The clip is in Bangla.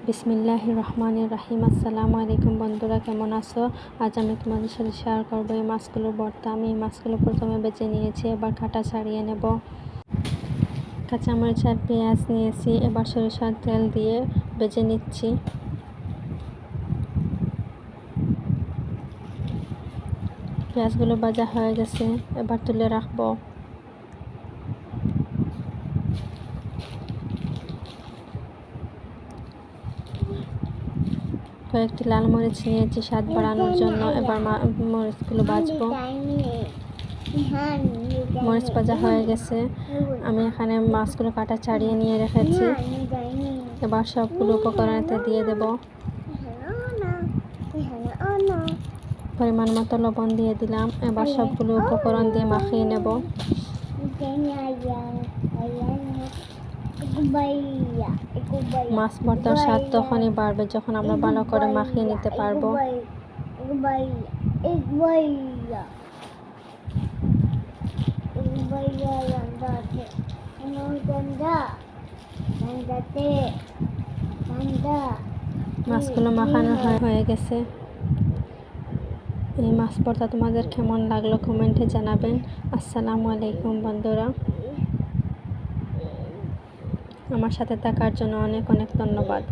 বিসমিল্লাহির রহমানির রহিম। আসসালামু আলাইকুম বন্ধুরা, কেমন আছো? আজ আমি তোমাদের সাথে শেয়ার করবো এই মাছগুলোর ভর্তা। আমি এই মাছগুলো প্রথমে বেছে নিয়েছি, এবার কাঁটা ছাড়িয়ে নেব। কাঁচামরিচ আর পেঁয়াজ নিয়েছি, এবার সরিষার তেল দিয়ে বেজে নিচ্ছি। পেঁয়াজগুলো ভাজা হয়ে গেছে, এবার তুলে রাখবো। কয়েকটি লাল মরিচ নিয়েছি স্বাদ বাড়ানোর জন্য। এবার মরিচগুলো ভাজবো। মরিচ ভাজা হয়ে গেছে, আমি এখানে মাছগুলো কাটা ছাড়িয়ে নিয়ে রেখেছি। এবার সবগুলো উপকরণেতে দিয়ে দেব। পরিমাণ মতো লবণ দিয়ে দিলাম। এবার সবগুলো উপকরণ দিয়ে মাখিয়ে নেব। মাছ ভর্তার স্বাদ তখনই বাড়বে যখন আমরা ভালো করে মাখিয়ে নিতে পারবো। মাছগুলো মাখানো হয়ে গেছে। এই মাছ ভর্তা তোমাদের কেমন লাগলো কমেন্টে জানাবেন। আসসালামু আলাইকুম বন্ধুরা, আমার সাথে থাকার জন্য অনেক অনেক ধন্যবাদ।